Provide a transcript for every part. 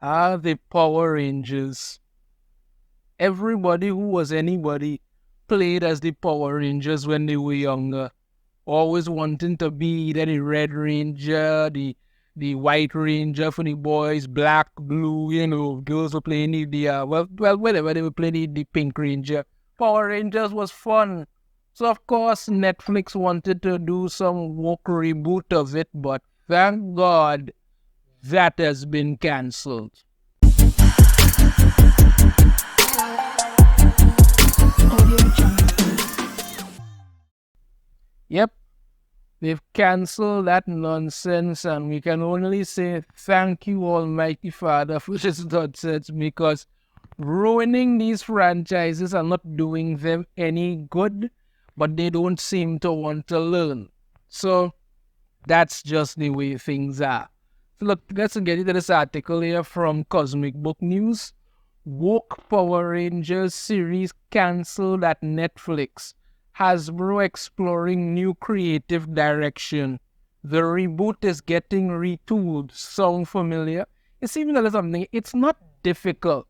are the Power Rangers. Everybody who was anybody played as the Power Rangers when they were younger, always wanting to be either the Red Ranger, the White Ranger for the boys, black, blue, girls were playing whatever, they were playing the Pink Ranger. Power Rangers was fun. So, of course, Netflix wanted to do some woke reboot of it, but thank God that has been cancelled. Yep, they've cancelled that nonsense, and we can only say thank you, Almighty Father, for this nonsense, because ruining these franchises and not doing them any good, but they don't seem to want to learn. So that's just the way things are. So look, let's get into this article here from Cosmic Book News. Woke Power Rangers series cancelled at Netflix. Hasbro exploring new creative direction. The reboot is getting retooled. Sound familiar? It's even a little something. It's not difficult.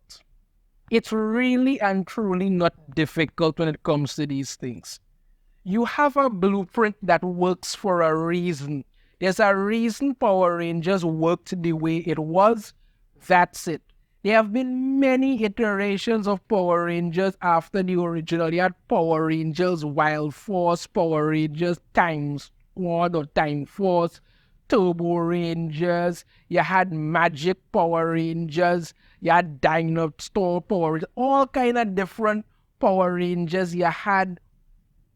It's really and truly not difficult when it comes to these things. You have a blueprint that works for a reason. There's a reason Power Rangers worked the way it was. That's it. There have been many iterations of Power Rangers after the original. You had Power Rangers Wild Force, Power Rangers Time Squad or Time Force, Turbo Rangers. You had Magic Power Rangers. You had Dinosaur Power Rangers. All kind of different Power Rangers. You had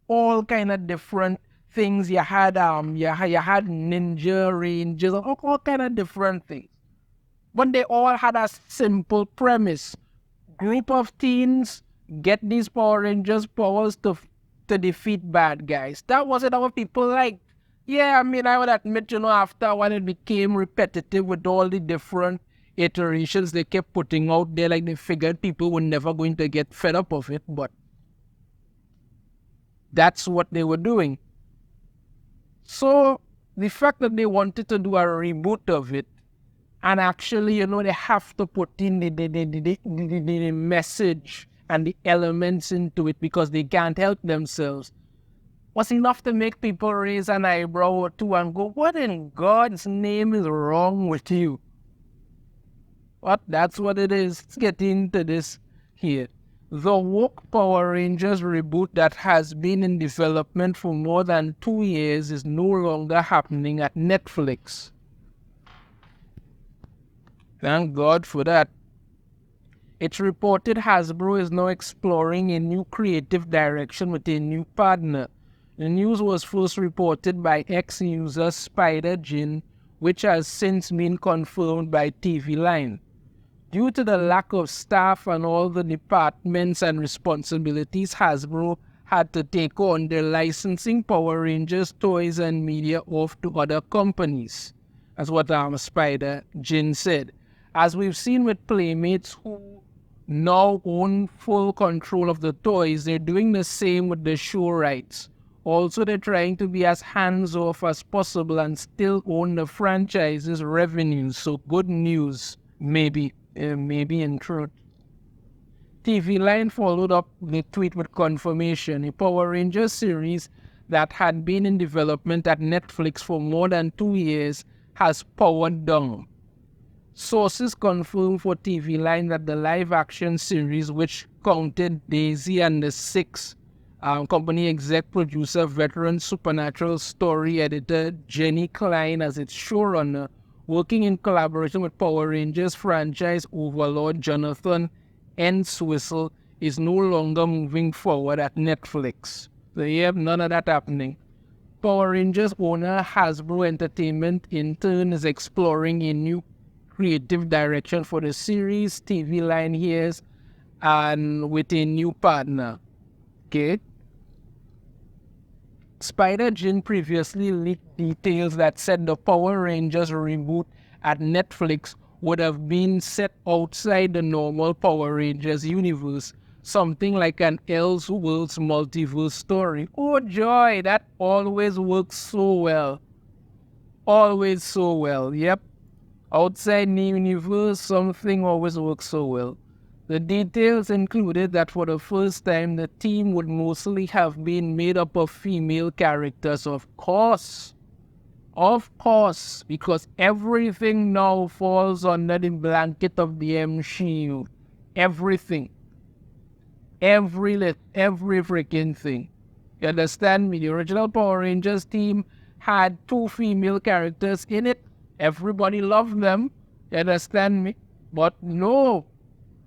all kind of different things. You had you had Ninja Rangers. All kind of different things. But they all had a simple premise. Group of teens get these Power Rangers powers to defeat bad guys. That wasn't what people liked. Yeah, I mean, I would admit, after a while it became repetitive with all the different iterations they kept putting out there. Like, they figured people were never going to get fed up of it, but that's what they were doing. So, the fact that they wanted to do a reboot of it, and actually, they have to put in the message and the elements into it because they can't help themselves, was enough to make people raise an eyebrow or two and go, what in God's name is wrong with you? But that's what it is. Let's get into this here. The woke Power Rangers reboot that has been in development for more than 2 years is no longer happening at Netflix. Thank God for that. It's reported Hasbro is now exploring a new creative direction with a new partner. The news was first reported by ex-user Spider Jin, which has since been confirmed by TV Line. Due to the lack of staff and all the departments and responsibilities, Hasbro had to take on their licensing Power Rangers toys and media off to other companies. That's what Spider Jin said. As we've seen with Playmates, who now own full control of the toys, they're doing the same with the show rights. Also, they're trying to be as hands-off as possible and still own the franchise's revenues. So good news, maybe in truth. TV Line followed up the tweet with confirmation. A Power Rangers series that had been in development at Netflix for more than 2 years has powered down. Sources confirmed for TV Line that the live-action series, which counted Daisy and the Six, company exec producer, veteran Supernatural story editor Jenny Klein as its showrunner, working in collaboration with Power Rangers franchise overlord Jonathan Entwistle, is no longer moving forward at Netflix. So you have none of that happening. Power Rangers owner Hasbro Entertainment in turn is exploring a new creative direction for the series. TV Line hears, and with a new partner. Okay. Spider Jin previously leaked details that said the Power Rangers reboot at Netflix would have been set outside the normal Power Rangers universe, something like an Elseworlds multiverse story. Oh joy, that always works so well. Always so well, yep. Outside the universe, something always works so well. The details included that for the first time, the team would mostly have been made up of female characters, of course. Of course, because everything now falls under the blanket of the MCU. Everything. Every freaking thing. You understand me? The original Power Rangers team had 2 female characters in it. Everybody loved them. You understand me? But no,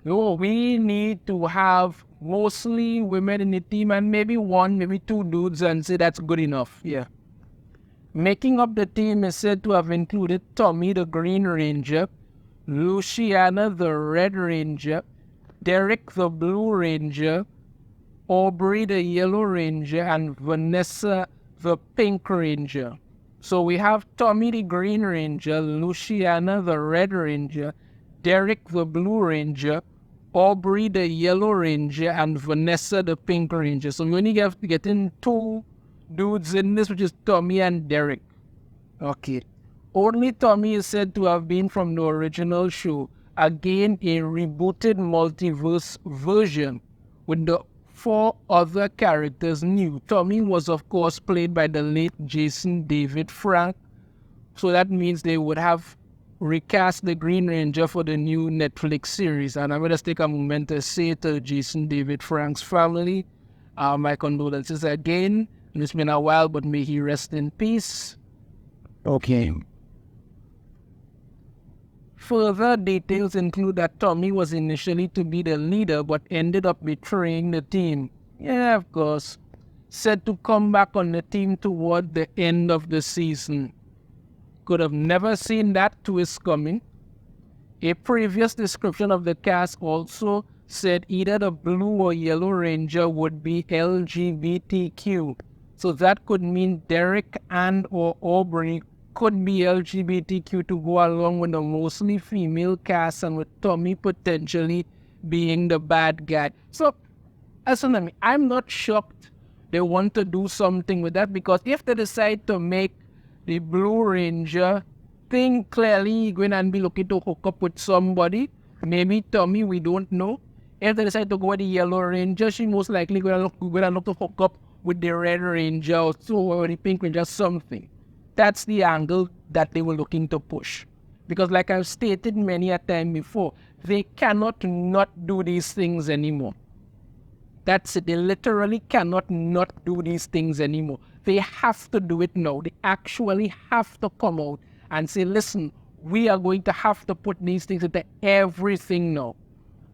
we need to have mostly women in the team and maybe 1, maybe 2 dudes and say that's good enough. Yeah. Making up the team is said to have included Tommy the Green Ranger, Luciana the Red Ranger, Derek the Blue Ranger, Aubrey the Yellow Ranger, and Vanessa the Pink Ranger. So we have Tommy the Green Ranger, Luciana the Red Ranger, Derek the Blue Ranger, Aubrey the Yellow Ranger, and Vanessa the Pink Ranger. So we only have to get in 2 dudes in this, which is Tommy and Derek. Okay. Only Tommy is said to have been from the original show. Again, a rebooted multiverse version with the 4 other characters new. Tommy was, of course, played by the late Jason David Frank. So that means they would have recast the Green Ranger for the new Netflix series. And I'm going to take a moment to say to Jason David Frank's family, my condolences again. It's been a while, but may he rest in peace. Okay. Further details include that Tommy was initially to be the leader, but ended up betraying the team. Yeah, of course. Said to come back on the team toward the end of the season. Could have never seen that twist coming. A previous description of the cast also said either the Blue or Yellow Ranger would be LGBTQ. So that could mean Derek and or Aubrey could be LGBTQ to go along with the mostly female cast and with Tommy potentially being the bad guy. So, listen to me, I'm not shocked they want to do something with that, because if they decide to make the Blue Ranger thing, clearly going and be looking to hook up with somebody, maybe Tommy, we don't know. If they decide to go with the Yellow Ranger, she most likely going to look to hook up with the Red Ranger or so, or the Pink Ranger, something. That's the angle that they were looking to push. Because like I've stated many a time before, they cannot not do these things anymore. That's it. They literally cannot not do these things anymore. They have to do it now. They actually have to come out and say, listen, we are going to have to put these things into everything now.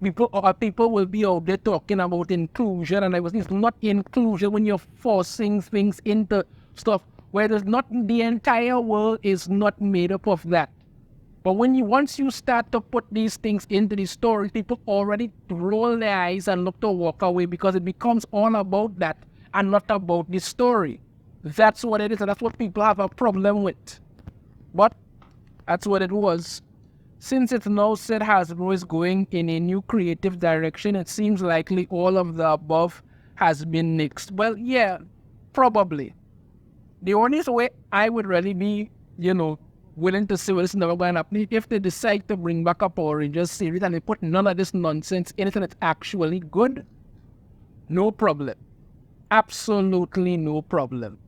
People will be out there talking about inclusion, and it's not inclusion when you're forcing things into stuff where there's not, the entire world is not made up of that. But once you start to put these things into the story, people already roll their eyes and look to walk away, because it becomes all about that and not about the story. That's what it is, and that's what people have a problem with. But that's what it was. Since it's now said Hasbro is going in a new creative direction, it seems likely all of the above has been nixed. Well, yeah, probably. The only way I would really be, willing to say, well, it's never going to happen, if they decide to bring back a Power Rangers series and they put none of this nonsense in it and it's actually good, no problem. Absolutely no problem.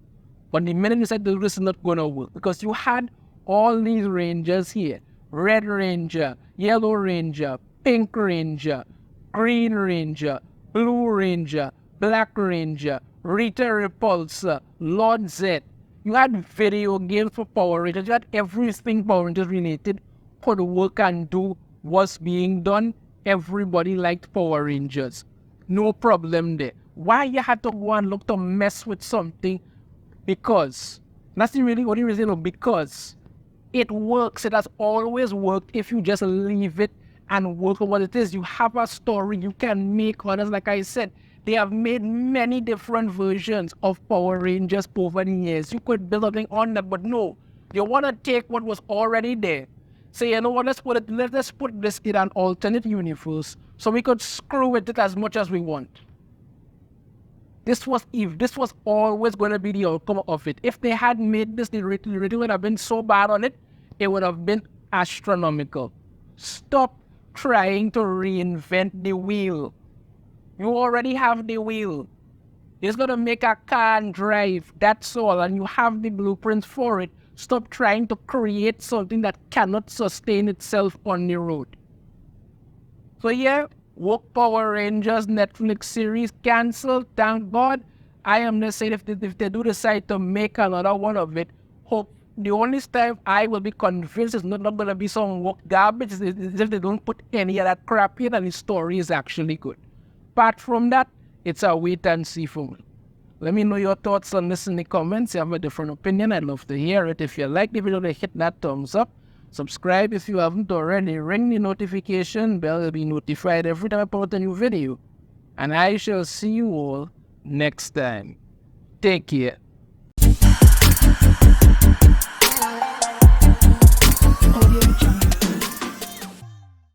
But the minute you said this is not going to work, because you had all these Rangers here, Red Ranger, Yellow Ranger, Pink Ranger, Green Ranger, Blue Ranger, Black Ranger, Rita Repulsa, Lord Zed. You had video games for Power Rangers. You had everything Power Rangers related could work and do was being done. Everybody liked Power Rangers. No problem there. Why you had to go and look to mess with something? Because that's the really only reason. Because it works. It has always worked if you just leave it and work on what it is. You have a story. You can make others. Like I said, they have made many different versions of Power Rangers over the years. You could build something on that, but no. You want to take what was already there. Say, you know what, let's put this in an alternate universe so we could screw with it as much as we want. This was always going to be the outcome of it. If they had made this, the rating would have been so bad on it, it would have been astronomical. Stop trying to reinvent the wheel. You already have the wheel. It's going to make a car and drive, that's all, and you have the blueprints for it. Stop trying to create something that cannot sustain itself on the road. So yeah, woke Power Rangers Netflix series cancelled, thank God. I am just saying if they do decide to make another one of it, hope the only time I will be convinced it's not going to be some woke garbage is if they don't put any of that crap in and the story is actually good. Apart from that, it's a wait and see for me. Let me know your thoughts on this in the comments. If you have a different opinion, I'd love to hear it. If you like the video, hit that thumbs up. Subscribe if you haven't already. Ring the notification bell to be notified every time I put a new video. And I shall see you all next time. Take care.